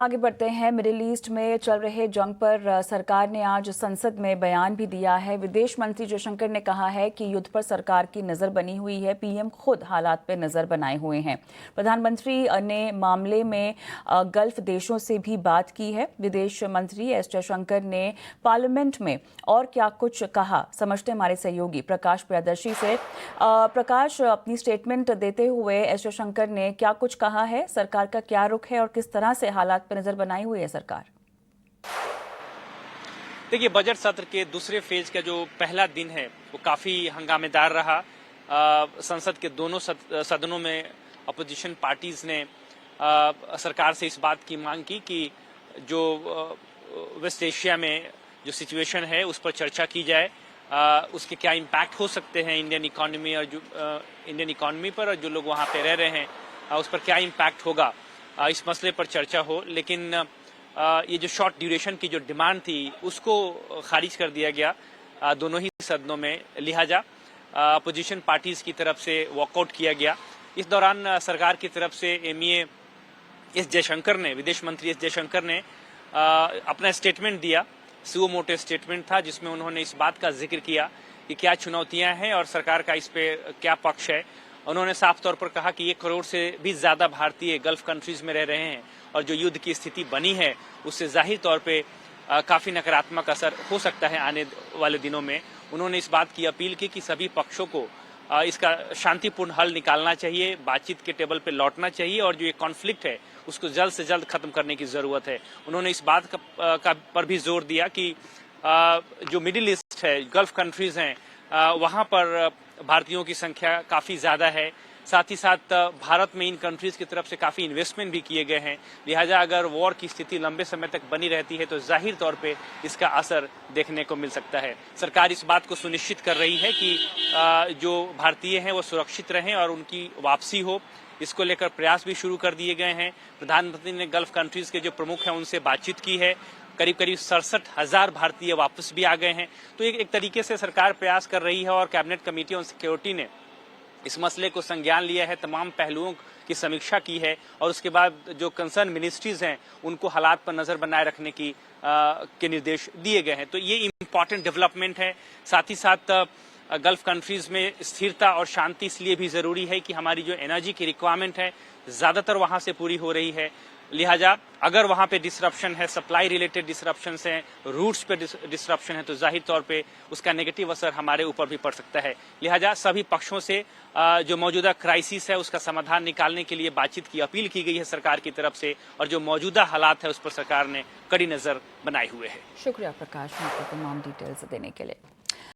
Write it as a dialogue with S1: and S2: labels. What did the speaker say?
S1: आगे बढ़ते हैं। मिडिल ईस्ट में चल रहे जंग पर सरकार ने आज संसद में बयान भी दिया है। विदेश मंत्री जयशंकर ने कहा है कि युद्ध पर सरकार की नज़र बनी हुई है। पीएम खुद हालात पर नज़र बनाए हुए हैं। प्रधानमंत्री ने मामले में गल्फ देशों से भी बात की है। विदेश मंत्री एस जयशंकर ने पार्लियामेंट में और क्या कुछ कहा, समझते हमारे सहयोगी प्रकाश प्रियदर्शी से। प्रकाश, अपनी स्टेटमेंट देते हुए एस जयशंकर ने क्या कुछ कहा है, सरकार का क्या रुख है और किस तरह से हालात पर नजर बनाई हुई है सरकार?
S2: देखिए, बजट सत्र के दूसरे फेज का जो पहला दिन है वो काफी हंगामेदार रहा। संसद के दोनों सदनों में अपोजिशन पार्टीज ने सरकार से इस बात की मांग की कि जो वेस्ट एशिया में जो सिचुएशन है उस पर चर्चा की जाए। उसके क्या इम्पैक्ट हो सकते हैं इंडियन इकोनॉमी और जो इंडियन इकोनॉमी पर, और जो लोग वहाँ पे रह रहे हैं उस पर क्या इम्पैक्ट होगा, इस मसले पर चर्चा हो। लेकिन ये जो शॉर्ट ड्यूरेशन की जो डिमांड थी उसको खारिज कर दिया गया दोनों ही सदनों में। लिहाजा अपोजिशन पार्टीज की तरफ से वॉकआउट किया गया। इस दौरान सरकार की तरफ से एमईए एस जयशंकर ने, विदेश मंत्री एस जयशंकर ने अपना स्टेटमेंट दिया। सुओ मोटो स्टेटमेंट था जिसमें उन्होंने इस बात का जिक्र किया कि क्या चुनौतियां हैं और सरकार का इस पे क्या पक्ष है। उन्होंने साफ तौर पर कहा कि 1 करोड़ से भी ज्यादा भारतीय गल्फ कंट्रीज में रह रहे हैं और जो युद्ध की स्थिति बनी है उससे जाहिर तौर पे काफी नकारात्मक असर हो सकता है आने वाले दिनों में। उन्होंने इस बात की अपील की कि सभी पक्षों को इसका शांतिपूर्ण हल निकालना चाहिए, बातचीत के टेबल पे लौटना चाहिए और जो ये कॉन्फ्लिक्ट है उसको जल्द से जल्द खत्म करने की जरूरत है। उन्होंने इस बात पर भी जोर दिया कि जो मिडिल ईस्ट है, गल्फ कंट्रीज हैं, वहां पर भारतीयों की संख्या काफी ज्यादा है। साथ ही साथ भारत में इन कंट्रीज की तरफ से काफी इन्वेस्टमेंट भी किए गए हैं। लिहाजा अगर वॉर की स्थिति लंबे समय तक बनी रहती है तो जाहिर तौर पे इसका असर देखने को मिल सकता है। सरकार इस बात को सुनिश्चित कर रही है कि जो भारतीय हैं वो सुरक्षित रहें और उनकी वापसी हो। इसको लेकर प्रयास भी शुरू कर दिए गए हैं। प्रधानमंत्री ने गल्फ कंट्रीज के जो प्रमुख हैं उनसे बातचीत की है। करीब करीब 67,000 भारतीय वापस भी आ गए हैं। तो एक तरीके से सरकार प्रयास कर रही है और कैबिनेट कमेटी ऑन सिक्योरिटी ने इस मसले को संज्ञान लिया है, तमाम पहलुओं की समीक्षा की है और उसके बाद जो कंसर्न मिनिस्ट्रीज हैं उनको हालात पर नजर बनाए रखने के निर्देश दिए गए हैं। तो ये इम्पोर्टेंट डेवलपमेंट है। साथ ही साथ गल्फ कंट्रीज में स्थिरता और शांति इसलिए भी जरूरी है कि हमारी जो एनर्जी की रिक्वायरमेंट है ज्यादातर वहां से पूरी हो रही है। लिहाजा अगर वहां पे डिसरप्शन है, सप्लाई रिलेटेड डिसरप्शन हैं, रूट्स पे डिसरप्शन है, तो जाहिर तौर पे उसका नेगेटिव असर हमारे ऊपर भी पड़ सकता है। लिहाजा सभी पक्षों से जो मौजूदा क्राइसिस है उसका समाधान निकालने के लिए बातचीत की अपील की गई है सरकार की तरफ से और जो मौजूदा हालात है उस पर सरकार ने कड़ी नजर बनाए हुए है।
S1: शुक्रिया प्रकाश, आपको तमाम डिटेल्स देने के लिए।